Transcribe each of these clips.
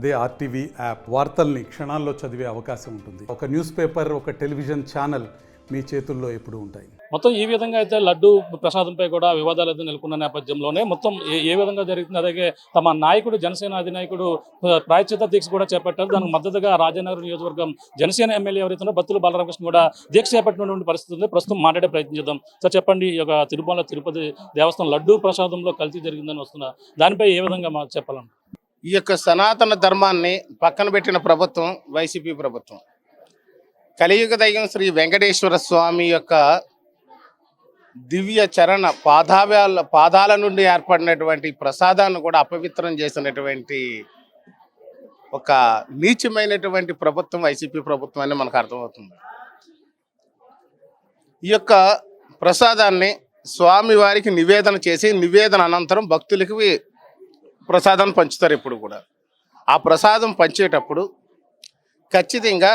అదే RTV app వార్తల్ని క్షణాల్లో చదివే అవకాశం ఉంటుంది. ఒక న్యూస్ పేపర్, ఒక టెలివిజన్ ఛానల్ మీ చేతుల్లో ఎప్పుడూ ఉంటాయి. మొత్తం ఈ విధంగా అయితే లడ్డు ప్రసాదంపై కూడా వివాదాలు అయితే నెలకొన్న నేపథ్యంలోనే మొత్తం ఏ విధంగా జరుగుతుంది. అలాగే తమ నాయకుడు జనసేన అధినాయకుడు ప్రాయశ్చిత్త దీక్ష కూడా చేపట్టారు. దానికి మద్దతుగా రాజానగర్ నియోజకవర్గం జనసేన ఎమ్మెల్యే ఎవరైతే బత్తుల బాలరామకృష్ణ కూడా దీక్ష చేపట్టినటువంటి పరిస్థితి ఉంది. ప్రస్తుతం మాట్లాడే ప్రయత్నించాం. సార్ చెప్పండి, ఈ యొక్క తిరుపతి దేవస్థానం లడ్డు ప్రసాదంలో కల్తీ జరిగిందని వస్తున్నా దానిపై ఏ విధంగా మాకు చెప్పాలండి? ఈ యొక్క సనాతన ధర్మాన్ని పక్కన పెట్టిన ప్రభుత్వం వైసీపీ ప్రభుత్వం. కలియుగ దైవం శ్రీ వెంకటేశ్వర స్వామి యొక్క దివ్య చరణ పాదాల నుండి ఏర్పడినటువంటి ప్రసాదాన్ని కూడా అపవిత్రం చేసినటువంటి ఒక నీచమైనటువంటి ప్రభుత్వం వైసీపీ ప్రభుత్వం అని మనకు అర్థమవుతుంది. ఈ యొక్క ప్రసాదాన్ని స్వామివారికి నివేదన చేసి నివేదన అనంతరం భక్తులకి ప్రసాదం పంచుతారు. ఇప్పుడు కూడా ఆ ప్రసాదం పంచేటప్పుడు ఖచ్చితంగా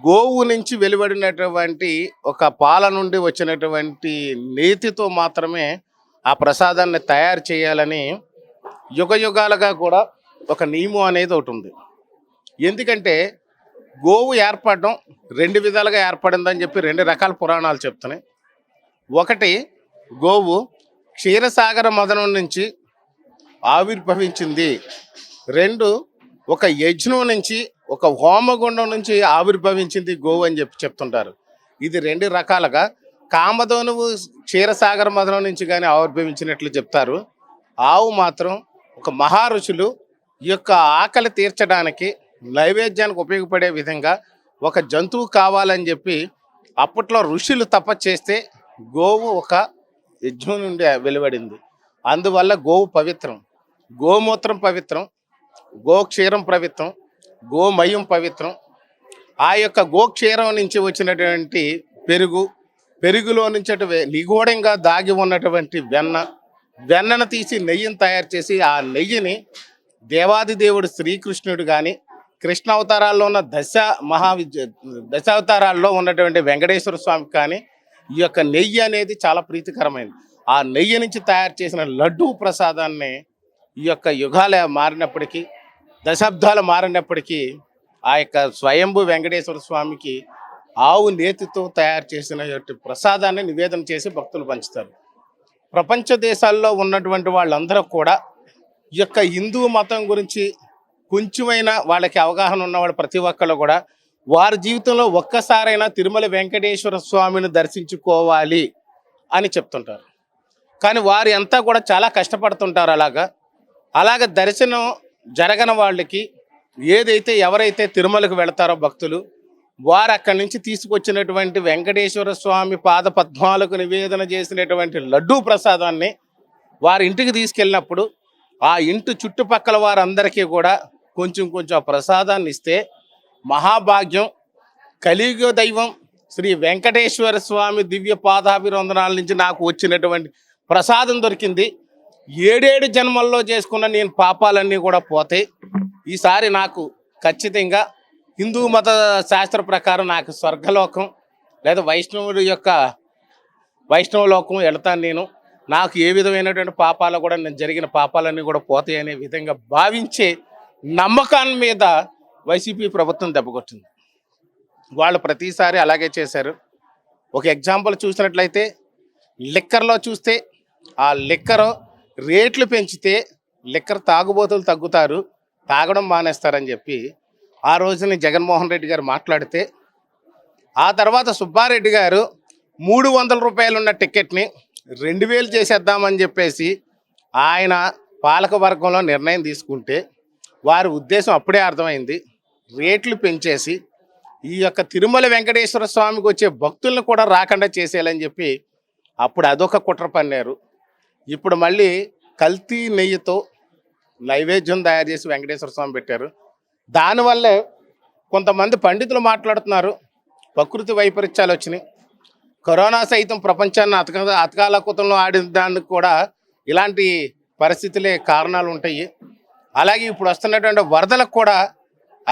గోవు నుంచి వెలువడినటువంటి ఒక పాల నుండి వచ్చినటువంటి నేతితో మాత్రమే ఆ ప్రసాదాన్ని తయారు చేయాలని యుగాలుగా కూడా ఒక నియమం అనేది ఒకటి ఉంది. ఎందుకంటే గోవు ఏర్పడడం రెండు విధాలుగా ఏర్పడిందని చెప్పి రెండు రకాల పురాణాలు చెప్తున్నాయి. ఒకటి, గోవు క్షీరసాగర మదనం నుంచి ఆవిర్భవించింది. రెండు, ఒక యజ్ఞం నుంచి, ఒక హోమగుండం నుంచి ఆవిర్భవించింది గోవు అని చెప్తుంటారు. ఇది రెండు రకాలుగా కామధేనువు క్షీరసాగర మదనం నుంచి కానీ ఆవిర్భవించినట్లు చెప్తారు. ఆవు మాత్రం ఒక మహారుషులు ఈ యొక్క ఆకలి తీర్చడానికి నైవేద్యానికి ఉపయోగపడే విధంగా ఒక జంతువు కావాలని చెప్పి అప్పట్లో ఋషులు తపస్సు చేస్తే గోవు ఒక యజ్ఞం నుండి వెలువడింది. అందువల్ల గోవు పవిత్రం, గోమూత్రం పవిత్రం, గోక్షీరం పవిత్రం, గోమయం పవిత్రం. ఆ యొక్క గోక్షీరం నుంచి వచ్చినటువంటి పెరుగులో నుంచి నిగూఢంగా దాగి ఉన్నటువంటి వెన్నను తీసి నెయ్యిని తయారు చేసి ఆ నెయ్యిని దేవాది దేవుడు శ్రీకృష్ణుడు కానీ కృష్ణ అవతారాల్లో ఉన్న దశావతారాల్లో ఉన్నటువంటి వెంకటేశ్వర స్వామికి కానీ ఈ యొక్క నెయ్యి అనేది చాలా ప్రీతికరమైనది. ఆ నెయ్యి నుంచి తయారు చేసిన లడ్డూ ప్రసాదాన్ని ఈ యొక్క యుగాలు మారినప్పటికీ, దశాబ్దాలు మారినప్పటికీ ఆ యొక్క స్వయంభూ వెంకటేశ్వర స్వామికి ఆవు నేతితో తయారు చేసిన ప్రసాదాన్ని నివేదన చేసి భక్తులు పంచుతారు. ప్రపంచ దేశాల్లో ఉన్నటువంటి వాళ్ళందరూ కూడా ఈ యొక్క హిందూ మతం గురించి కొంచెమైనా వాళ్ళకి అవగాహన ఉన్నవాడు ప్రతి ఒక్కళ్ళు కూడా వారి జీవితంలో ఒక్కసారైనా తిరుమల వెంకటేశ్వర స్వామిని దర్శించుకోవాలి అని చెప్తుంటారు. కానీ వారు అంతా కూడా చాలా కష్టపడుతుంటారు. అలాగ దర్శనం జరగని వాళ్ళకి ఎవరైతే తిరుమలకు వెళతారో భక్తులు, వారు అక్కడి నుంచి తీసుకొచ్చినటువంటి వెంకటేశ్వర స్వామి పాద పద్మాలకు నివేదన చేసినటువంటి లడ్డూ ప్రసాదాన్ని వారి ఇంటికి తీసుకెళ్ళినప్పుడు ఆ ఇంటి చుట్టుపక్కల వారందరికీ కూడా కొంచెం ఆ ప్రసాదాన్ని ఇస్తే మహాభాగ్యం. కలియుగ దైవం శ్రీ వెంకటేశ్వర స్వామి దివ్య పాదాభివందనాల నుంచి నాకు వచ్చినటువంటి ప్రసాదం దొరికింది. 7 జన్మల్లో చేసుకున్న నేను పాపాలన్నీ కూడా పోతాయి. ఈసారి నాకు ఖచ్చితంగా హిందూ మత శాస్త్ర ప్రకారం నాకు స్వర్గలోకం లేదా వైష్ణవ లోకం వెళతాను. నాకు ఏ విధమైనటువంటి పాపాలు కూడా నేను జరిగిన పాపాలన్నీ కూడా పోతాయి అనే విధంగా భావించే నమ్మకాన్ని మీద వైసీపీ ప్రభుత్వం దెబ్బకొట్టింది. వాళ్ళు ప్రతిసారి అలాగే చేశారు. ఒక ఎగ్జాంపుల్ చూసినట్లయితే లిక్కర్లో చూస్తే ఆ లిక్కర్ రేట్లు పెంచితే లిక్కర్ తాగుబోతులు తగ్గుతారు, తాగడం మానేస్తారని చెప్పి ఆ రోజుని జగన్మోహన్ రెడ్డి గారు మాట్లాడితే, ఆ తర్వాత సుబ్బారెడ్డి గారు 300 రూపాయలు ఉన్న టికెట్ని 2000 చేసేద్దామని చెప్పేసి ఆయన పాలక వర్గంలో నిర్ణయం తీసుకుంటే వారి ఉద్దేశం అప్పుడే అర్థమైంది. రేట్లు పెంచేసి ఈ యొక్క తిరుమల వెంకటేశ్వర స్వామికి వచ్చే భక్తులను కూడా రాకుండా చేసేయాలని చెప్పి అప్పుడు అదొక కుట్ర పన్నారు. ఇప్పుడు మళ్ళీ కల్తీ నెయ్యితో నైవేద్యం తయారు చేసి వెంకటేశ్వర స్వామి పెట్టారు. దానివల్లే కొంతమంది పండితులు మాట్లాడుతున్నారు, ప్రకృతి వైపరీత్యాలు వచ్చినాయి, కరోనా సైతం ప్రపంచాన్ని అతకాలకుతంలో ఆడిన దానికి కూడా ఇలాంటి పరిస్థితులే కారణాలు ఉంటాయి. అలాగే ఇప్పుడు వస్తున్నటువంటి వరదలకు కూడా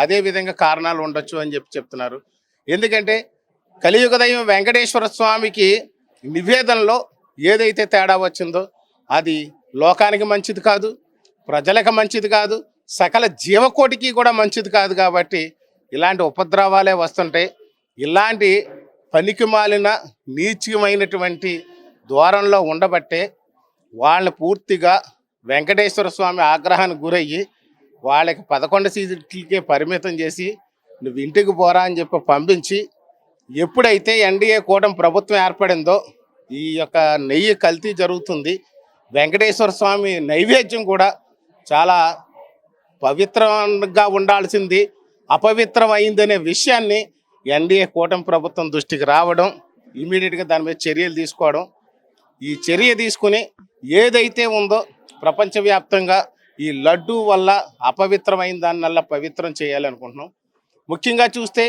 అదే విధంగా కారణాలు ఉండొచ్చు అని చెప్తున్నారు. ఎందుకంటే కలియుగ దైవం వెంకటేశ్వర స్వామికి నివేదనలో ఏదైతే తేడా వచ్చిందో అది లోకానికి మంచిది కాదు, ప్రజలకు మంచిది కాదు, సకల జీవకోటికి కూడా మంచిది కాదు. కాబట్టి ఇలాంటి ఉపద్రవాలే వస్తుంటాయి. ఇలాంటి పనికిమాలిన నీచమైనటువంటి ద్వారంలో ఉండబట్టే వాళ్ళని పూర్తిగా వెంకటేశ్వర స్వామి ఆగ్రహానికి గురయ్యి వాళ్ళకి 11 సీట్లకే పరిమితం చేసి నువ్వు ఇంటికి పోరా అని చెప్పి పంపించి, ఎప్పుడైతే ఎన్డీఏ కూటమి ప్రభుత్వం ఏర్పడిందో ఈ యొక్క నెయ్యి కల్తీ జరుగుతుంది. వెంకటేశ్వర స్వామి నైవేద్యం కూడా చాలా పవిత్రంగా ఉండాల్సింది అపవిత్రం అయిందనే విషయాన్ని ఎన్డీఏ కూటమి ప్రభుత్వం దృష్టికి రావడం, ఇమీడియట్గా దాని మీద చర్యలు తీసుకోవడం, ఈ చర్య తీసుకుని ఏదైతే ఉందో ప్రపంచవ్యాప్తంగా ఈ లడ్డూ వల్ల అపవిత్రమైన దానివల్ల పవిత్రం చేయాలనుకుంటున్నాం. ముఖ్యంగా చూస్తే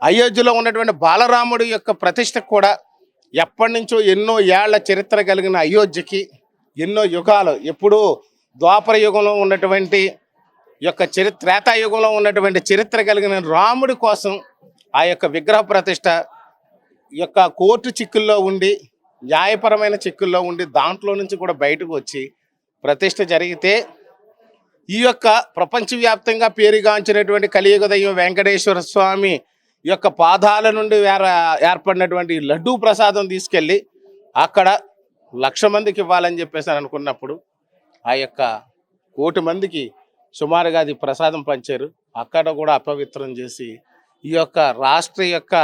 అయోధ్యలో ఉన్నటువంటి బాలరాముడి యొక్క ప్రతిష్టకు కూడా ఎప్పటి నుంచో ఎన్నో ఏళ్ల చరిత్ర కలిగిన అయోధ్యకి ఎన్నో యుగాలు, ఎప్పుడూ ద్వాపర యుగంలో ఉన్నటువంటి యొక్క త్రేతాయుగంలో ఉన్నటువంటి చరిత్ర కలిగిన రాముడి కోసం ఆ యొక్క విగ్రహ ప్రతిష్ట యొక్క కోర్టు చిక్కుల్లో ఉండి, న్యాయపరమైన చిక్కుల్లో ఉండి, దాంట్లో నుంచి కూడా బయటకు వచ్చి ప్రతిష్ట జరిగితే ఈ యొక్క ప్రపంచవ్యాప్తంగా పేరుగాంచినటువంటి కలియుగ దైవం వెంకటేశ్వర స్వామి యొక్క పాదాల నుండి ఏర్పడినటువంటి లడ్డూ ప్రసాదం తీసుకెళ్ళి అక్కడ 1,00,000 మందికి ఇవ్వాలని చెప్పేసి అనుకున్నప్పుడు ఆ యొక్క 1,00,00,000 మందికి సుమారుగా అది ప్రసాదం పంచారు. అక్కడ కూడా అపవిత్రం చేసి ఈ యొక్క రాష్ట్ర యొక్క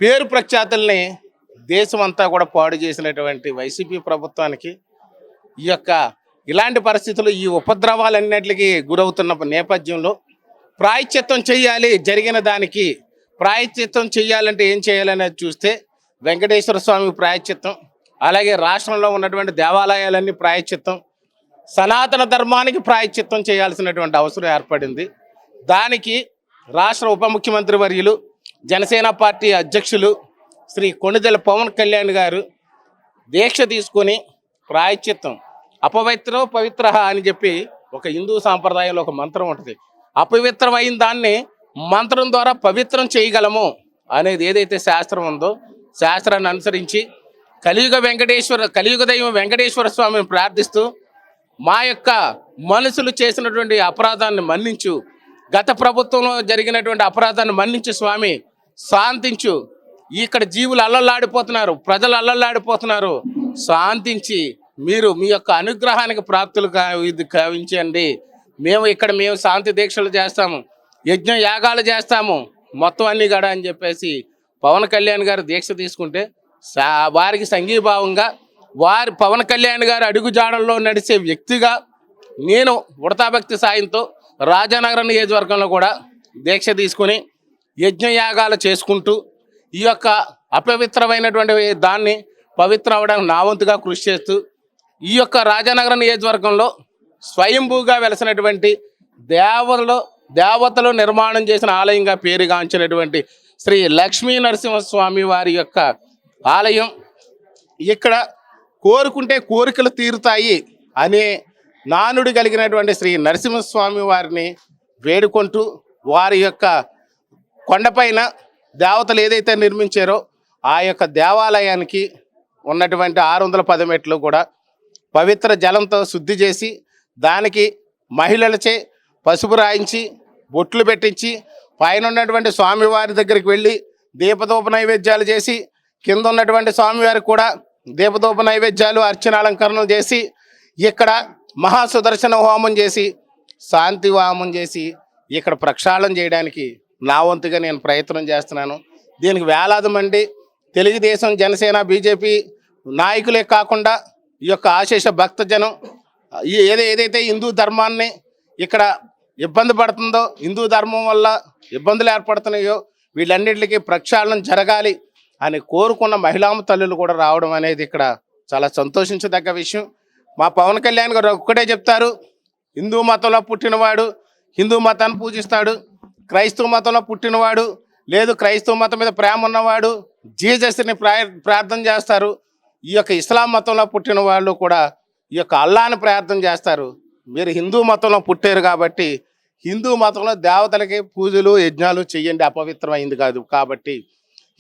పేరు ప్రఖ్యాతుల్ని దేశం అంతా కూడా పాడు చేసినటువంటి వైసీపీ ప్రభుత్వానికి ఈ యొక్క ఇలాంటి పరిస్థితులు, ఈ ఉపద్రవాలన్నిటికీ గురవుతున్న నేపథ్యంలో ప్రాయశ్చిత్తం చేయాలి. జరిగిన దానికి ప్రాయశ్చిత్తం చేయాలంటే ఏం చేయాలనేది చూస్తే వెంకటేశ్వర స్వామి ప్రాయశ్చిత్తం, అలాగే రాష్ట్రంలో ఉన్నటువంటి దేవాలయాలన్నీ ప్రాయశ్చిత్తం, సనాతన ధర్మానికి ప్రాయశ్చిత్తం చేయాల్సినటువంటి అవసరం ఏర్పడింది. దానికి రాష్ట్ర ఉప ముఖ్యమంత్రి వర్యులు, జనసేన పార్టీ అధ్యక్షులు శ్రీ కొణిదెల పవన్ కళ్యాణ్ గారు దీక్ష తీసుకొని ప్రాయశ్చిత్తం, అపవిత్రో పవిత్ర అని చెప్పి ఒక హిందూ సాంప్రదాయంలో ఒక మంత్రం ఉంటుంది. అపవిత్రమైన దాన్ని మంత్రం ద్వారా పవిత్రం చేయగలము అనేది ఏదైతే శాస్త్రం ఉందో, శాస్త్రాన్ని అనుసరించి కలియుగ దైవం వెంకటేశ్వర స్వామిని ప్రార్థిస్తూ మా యొక్క మనుషులు చేసినటువంటి అపరాధాన్ని మన్నించు, గత ప్రభుత్వంలో జరిగినటువంటి అపరాధాన్ని మన్నించు స్వామి, శాంతించు, ఇక్కడ జీవులు అల్లల్లాడిపోతున్నారు, ప్రజలు అల్లల్లాడిపోతున్నారు, శాంతించి మీరు మీ యొక్క అనుగ్రహానికి ప్రాప్తులు కావించండి. మేము శాంతి దీక్షలు చేస్తాము, యజ్ఞ యాగాలు చేస్తాము, మొత్తం అన్నీ గడ అని చెప్పేసి పవన్ కళ్యాణ్ గారు దీక్ష తీసుకుంటే వారికి సంఘీభావంగా పవన్ కళ్యాణ్ గారు అడుగుజాడల్లో నడిచే వ్యక్తిగా నేను ఉడతాభక్తి సాయంతో రాజానగరం నియోజకవర్గంలో కూడా దీక్ష తీసుకుని యజ్ఞయాగాలు చేసుకుంటూ ఈ యొక్క అపవిత్రమైనటువంటి దాన్ని పవిత్రం అవడానికి నా వంతుగా కృషి చేస్తూ ఈ యొక్క రాజానగరం నియోజకవర్గంలో స్వయంభూగా వెలసినటువంటి దేవతలు నిర్మాణం చేసిన ఆలయంగా పేరుగాంచినటువంటి శ్రీ లక్ష్మీ నరసింహస్వామి వారి యొక్క ఆలయం. ఇక్కడ కోరుకుంటే కోరికలు తీరుతాయి అనే నానుడి కలిగినటువంటి శ్రీ నరసింహస్వామి వారిని వేడుకుంటూ వారి యొక్క కొండపైన దేవతలు ఏదైతే నిర్మించారో ఆ యొక్క దేవాలయానికి ఉన్నటువంటి 610 మెట్లు కూడా పవిత్ర జలంతో శుద్ధి చేసి దానికి మహిళలచే పసుపు రాయించి బొట్లు పెట్టించి పైన ఉన్నటువంటి స్వామివారి దగ్గరికి వెళ్ళి దీపధూప నైవేద్యాలు చేసి కింద ఉన్నటువంటి స్వామివారికి కూడా దీపధూప నైవేద్యాలు అర్చనాలంకరణలు చేసి ఇక్కడ మహాసుదర్శన హోమం చేసి శాంతి హోమం చేసి ఇక్కడ ప్రక్షాళన చేయడానికి నా వంతుగా నేను ప్రయత్నం చేస్తున్నాను. దీనికి వేలాది మంది తెలుగుదేశం, జనసేన, బీజేపీ నాయకులే కాకుండా ఈ యొక్క ఆశేష భక్తజనం ఏదైతే హిందూ ధర్మాన్ని ఇక్కడ ఇబ్బంది పడుతుందో, హిందూ ధర్మం వల్ల ఇబ్బందులు ఏర్పడుతున్నాయో వీళ్ళన్నింటికి ప్రక్షాళన జరగాలి అని కోరుకున్న మహిళామ తల్లులు కూడా రావడం అనేది ఇక్కడ చాలా సంతోషించదగ్గ విషయం. మా పవన్ కళ్యాణ్ గారు ఒక్కటే చెప్తారు, హిందూ మతంలో పుట్టినవాడు హిందూ మతాన్ని పూజిస్తాడు, క్రైస్తవ మతంలో పుట్టినవాడు లేదు క్రైస్తవ మతం మీద ప్రేమ ఉన్నవాడు జీసస్ని ప్రార్థన చేస్తారు, ఈ యొక్క ఇస్లాం మతంలో పుట్టిన వాళ్ళు కూడా ఈ యొక్క అల్లాని ప్రార్థన చేస్తారు. మీరు హిందూ మతంలో పుట్టారు కాబట్టి హిందూ మతంలో దేవతలకి పూజలు యజ్ఞాలు చెయ్యండి, అపవిత్రమైంది కాదు. కాబట్టి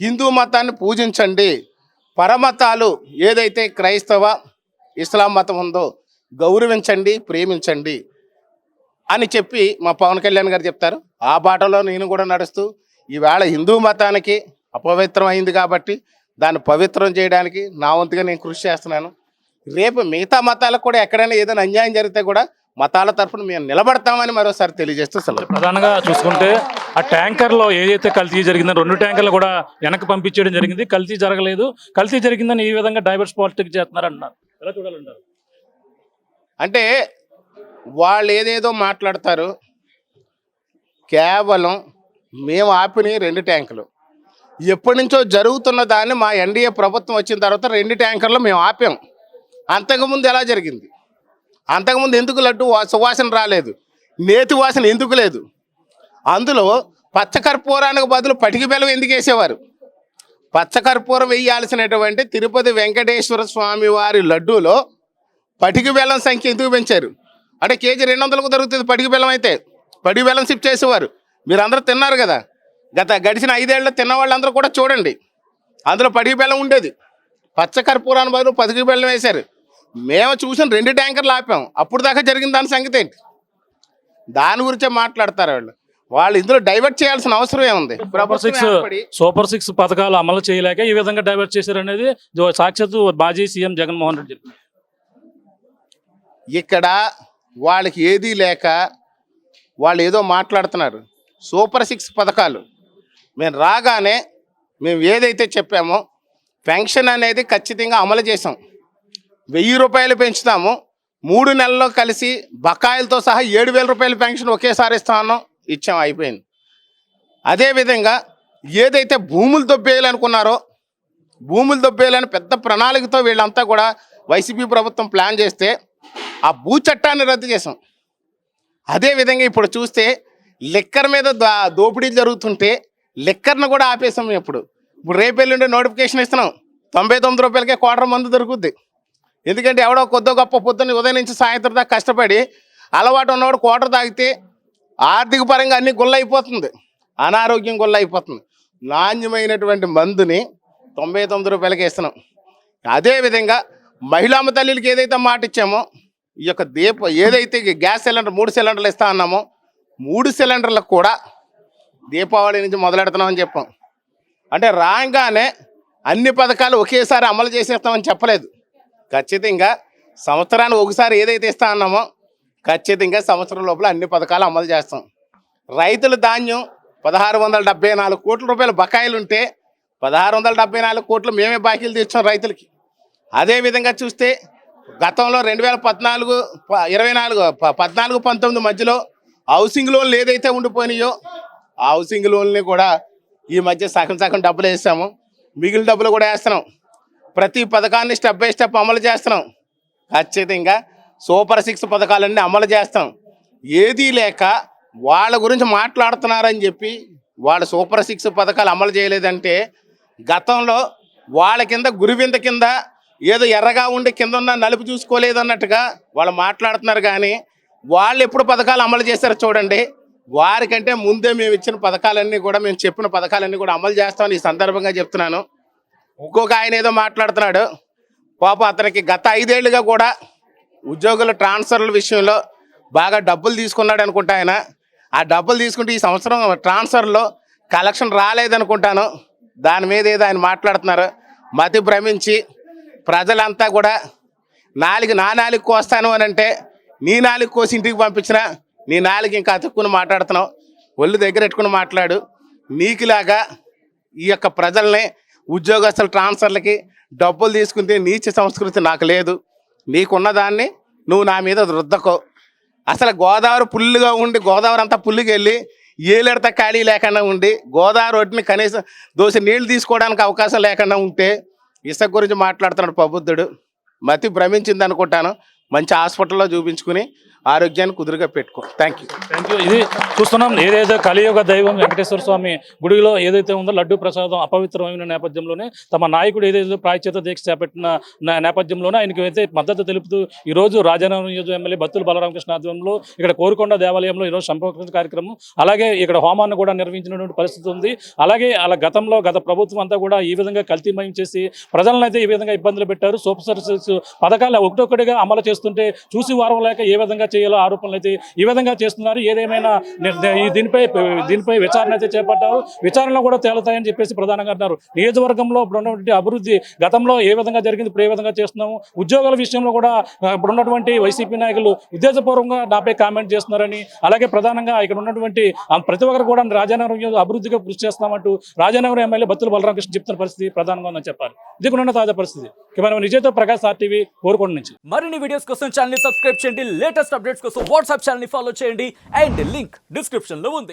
హిందూ మతాన్ని పూజించండి, పరమతాలు ఏదైతే క్రైస్తవ ఇస్లాం మతం ఉందో గౌరవించండి, ప్రేమించండి. అని చెప్పి మా పవన్ కళ్యాణ్ గారు చెప్తారు. ఆ బాటలో నేను కూడా నడుస్తూ ఈవేళ హిందూ మతానికి అపవిత్రం అయింది కాబట్టి దాన్ని పవిత్రం చేయడానికి నా వంతుగా నేను కృషి చేస్తున్నాను. రేపు మిగతా మతాలకు కూడా ఎక్కడైనా ఏదైనా అన్యాయం జరిగితే కూడా మతాల తరఫున మేము నిలబడతామని మరోసారి తెలియజేస్తూ సెలవు. ప్రధానంగా చూసుకుంటే ఆ ట్యాంకర్లో ఏదైతే కల్తీ జరిగిందో 2 ట్యాంకర్లు కూడా వెనక్కి పంపించేయడం జరిగింది. కల్తీ జరగలేదు, కల్తీ జరిగిందని ఈ విధంగా డైవర్స్ పాలిటిక్స్ చేస్తున్నారంటున్నారు. ఎలా చూడాలంటారు? అంటే వాళ్ళు ఏదేదో మాట్లాడతారు. కేవలం మేము ఆపిన 2 ట్యాంకులు ఎప్పటి నుంచో జరుగుతున్న దాన్ని మా ఎన్డీఏ ప్రభుత్వం వచ్చిన తర్వాత 2 ట్యాంకర్లు మేము ఆపాం. అంతకుముందు ఎలా జరిగింది? అంతకుముందు ఎందుకు లడ్డు సువాసన రాలేదు? నేతి వాసన ఎందుకు లేదు? అందులో పచ్చకర్పూరానికి బదులు పటికి బెల్లం ఎందుకు వేసేవారు? పచ్చకర్పూరం వేయాల్సినటువంటి తిరుపతి వెంకటేశ్వర స్వామి వారి లడ్డూలో పటికి బెల్లం సంఖ్య ఎందుకు పెంచారు? అంటే కేజీ 200కు దొరుకుతుంది పటికి బెల్లం అయితే. పటికి బెల్లం సిప్ చేసేవారు. మీరు అందరూ తిన్నారు కదా, గడిచిన 5 ఏళ్ళలో తిన్న వాళ్ళందరూ కూడా చూడండి, అందులో పటికి బెల్లం ఉండేది. పచ్చకర్పూరాన్ని బదులు పటికి బెల్లం వేశారు. మేము చూసిన 2 ట్యాంకర్లు ఆపాం. అప్పుడు దాకా జరిగిన దాని సంగతి ఏంటి? దాని గురించే మాట్లాడతారు వాళ్ళు. వాళ్ళు ఇందులో డైవర్ట్ చేయాల్సిన అవసరం ఏముంది? సూపర్ 6 పథకాలు అమలు చేయలేక ఈ విధంగా డైవర్ట్ చేశారనేది సాక్షాత్తు మాజీ సీఎం జగన్మోహన్ రెడ్డి చెప్పారు. ఇక్కడ వాళ్ళకి ఏదీ లేక వాళ్ళు ఏదో మాట్లాడుతున్నారు. సూపర్ 6 పథకాలు మేము రాగానే మేము ఏదైతే చెప్పామో పెన్షన్ అనేది ఖచ్చితంగా అమలు చేసాం. 1000 రూపాయలు పెంచుతాము. 3 నెలల్లో కలిసి బకాయిలతో సహా 7000 రూపాయల పెన్షన్ ఒకేసారి ఇస్తాను, ఇచ్చాం, అయిపోయింది. అదేవిధంగా ఏదైతే భూములు దొబ్బేయాలనుకున్నారో, భూములు దొబ్బేయాలని పెద్ద ప్రణాళికతో వీళ్ళంతా కూడా వైసీపీ ప్రభుత్వం ప్లాన్ చేస్తే ఆ భూ చట్టాన్ని రద్దు చేసాం. అదేవిధంగా ఇప్పుడు చూస్తే లిక్కర్ మీద దోపిడీలు జరుగుతుంటే లిక్కర్ను కూడా ఆపేసాం. ఇప్పుడు రేపెల్లుండి నోటిఫికేషన్ ఇస్తున్నాం. 99 రూపాయలకే క్వార్టర్ మందు దొరుకుద్ది. ఎందుకంటే ఎవడో కొద్దో గొప్ప పొద్దున్న ఉదయం నుంచి సాయంత్రం దాకా కష్టపడి అలవాటు ఉన్నవాడు క్వార్టర్ తాగితే ఆర్థిక పరంగా అన్ని గుల్ల అయిపోతుంది, అనారోగ్యం గుల్ల అయిపోతుంది. నాణ్యమైనటువంటి మందుని 99 రూపాయలకి ఇస్తున్నాం. అదేవిధంగా మహిళామ తల్లికి ఏదైతే మాట ఇచ్చామో, ఈ యొక్క ఏదైతే గ్యాస్ సిలిండర్ 3 సిలిండర్లు ఇస్తా అన్నామో 3 సిలిండర్లకు కూడా దీపావళి నుంచి మొదలెడుతున్నామని చెప్పాం. అంటే రాగానే అన్ని పథకాలు ఒకేసారి అమలు చేసేస్తామని చెప్పలేదు. ఖచ్చితంగా సంవత్సరానికి ఒకసారి ఏదైతే ఇస్తా అన్నామో ఖచ్చితంగా సంవత్సరం లోపల అన్ని పథకాలు అమలు చేస్తాం. రైతుల ధాన్యం 1674 కోట్ల రూపాయల బకాయిలు ఉంటే 1674 కోట్లు మేమే బాకీలు తీర్చాం రైతులకి. అదేవిధంగా చూస్తే గతంలో 2014, 19 మధ్యలో హౌసింగ్ లోన్లు ఏదైతే ఉండిపోయినాయో ఆ హౌసింగ్ లోన్లని కూడా ఈ మధ్య సగం డబ్బులు వేస్తాము. మిగిలిన డబ్బులు కూడా వేస్తున్నాం. ప్రతి పథకాన్ని స్టెప్ బై స్టెప్ అమలు చేస్తున్నాం. ఖచ్చితంగా సూపర్ 6 పథకాలన్నీ అమలు చేస్తాం. ఏదీ లేక వాళ్ళ గురించి మాట్లాడుతున్నారని చెప్పి వాళ్ళు సూపర్ 6 పథకాలు అమలు చేయలేదంటే గతంలో వాళ్ళ కింద గురువింద కింద ఏదో ఎర్రగా ఉండి కింద ఉన్న నలుపు చూసుకోలేదు అన్నట్టుగా వాళ్ళు మాట్లాడుతున్నారు. కానీ వాళ్ళు ఎప్పుడు పథకాలు అమలు చేశారో చూడండి. వారికంటే ముందే మేము ఇచ్చిన పథకాలన్నీ కూడా, మేము చెప్పిన పథకాలన్నీ కూడా అమలు చేస్తామని ఈ సందర్భంగా చెప్తున్నాను. ఇంకొక ఆయన ఏదో మాట్లాడుతున్నాడు. పాపం అతనికి గత 5 ఏళ్ళుగా కూడా ఉద్యోగుల ట్రాన్స్ఫర్ల విషయంలో బాగా డబ్బులు తీసుకున్నాడు అనుకుంటా ఆయన. ఆ డబ్బులు తీసుకుంటే ఈ సంవత్సరం ట్రాన్స్ఫర్లో కలెక్షన్ రాలేదనుకుంటాను. దాని మీద ఏదో ఆయన మాట్లాడుతున్నారు. మతి భ్రమించి ప్రజలంతా కూడా నా నాలుగు కోస్తాను అని అంటే నీ 4 కోసి ఇంటికి పంపించిన నీ 4 ఇంకా అతుక్కుని మాట్లాడుతున్నావు. ఒళ్ళు దగ్గర పెట్టుకుని మాట్లాడు. నీకులాగా ఈ యొక్క ప్రజల్ని ఉద్యోగస్తుల ట్రాన్స్ఫర్లకి డబ్బులు తీసుకుంటే నీచ సంస్కృతి నాకు లేదు. నీకున్న దాన్ని నువ్వు నా మీద రుద్దకో. అసలు గోదావరి పుల్లుగా ఉండి గోదావరి అంతా పుల్లుకి వెళ్ళి ఏలెడత ఖాళీ లేకుండా ఉండి గోదావరి ఒడ్డుని కనీసం దోశ నీళ్లు తీసుకోవడానికి అవకాశం లేకుండా ఉంటే ఇసుక గురించి మాట్లాడుతున్నాడు ప్రబుద్ధుడు. మతి భ్రమించింది అనుకుంటాను. మంచి హాస్పిటల్లో చూపించుకుని ఆరోగ్యాన్ని కుదురుగా పెట్టుకో. Thank you. ఇది చూస్తున్నాం. ఏదైతే కలియుగ దైవం వెంకటేశ్వర స్వామి గుడిలో ఏదైతే ఉందో లడ్డు ప్రసాదం అపవిత్రమైన నేపథ్యంలోనే తమ నాయకుడు ఏదైతే ప్రాయశ్చిత్త దీక్ష చేపట్టిన నేపథ్యంలోనే ఆయనకు అయితే మద్దతు తెలుపుతూ ఈరోజు రాజానగరం నియోజక ఎమ్మెల్యే బత్తుల బలరామకృష్ణ ఆధ్వర్యంలో ఇక్కడ కోరుకొండ దేవాలయంలో ఈరోజు సంపర్క కార్యక్రమం, అలాగే ఇక్కడ హోమాన్ని కూడా నిర్వహించినటువంటి పరిస్థితి ఉంది. అలాగే అలా గత ప్రభుత్వం అంతా కూడా ఈ విధంగా కల్తీమయం చేసి ప్రజలను అయితే ఈ విధంగా ఇబ్బందులు పెట్టారు. సూపర్ 6 పథకాలు ఒకటొక్కటిగా అమలు చేస్తుంటే చూసి వారం లేక ఏ విధంగా చేయాలో ఆరోపణలు అయితే ఈ విధంగా చేస్తున్నారు. ఏదేమైనా దీనిపై విచారణ అయితే చేపట్టారు. విచారణలో కూడా తేలుతాయని చెప్పేసి ప్రధానంగా అంటున్నారు. నియోజకవర్గంలో ఇప్పుడు ఉన్నటువంటి అభివృద్ధి గతంలో ఏ విధంగా జరిగింది, ఇప్పుడు ఏ విధంగా చేస్తున్నాము, ఉద్యోగాల విషయంలో కూడా ఇప్పుడు ఉన్నటువంటి వైసీపీ నాయకులు ఉద్దేశపూర్వకంగా నాపై కామెంట్ చేస్తున్నారని, అలాగే ప్రధానంగా ఇక్కడ ఉన్నటువంటి ప్రతి ఒక్కరు కూడా రాజానగరం అభివృద్ధిగా కృషి చేస్తామంటూ రాజానగరం ఎమ్మెల్యే బత్తుల బలరామకృష్ణ చెప్తున్న పరిస్థితి ప్రధానంగా ఉందని చెప్పాలి. ఇది కూడా ఉన్న తాజా పరిస్థితి. కెమెరామెన్ విజయ్తో ప్రకాష్, RTV, కోరుకొండ నుంచి. మరిన్ని వీడియోస్ కోసం ఛానల్ ని సబ్స్క్రైబ్ చేయండి. లేటెస్ట్ అప్డేట్స్ కోసం వాట్సాప్ ఛానల్ ని ఫాలో చేయండి. అండ్ లింక్ డిస్క్రిప్షన్ లో ఉంది.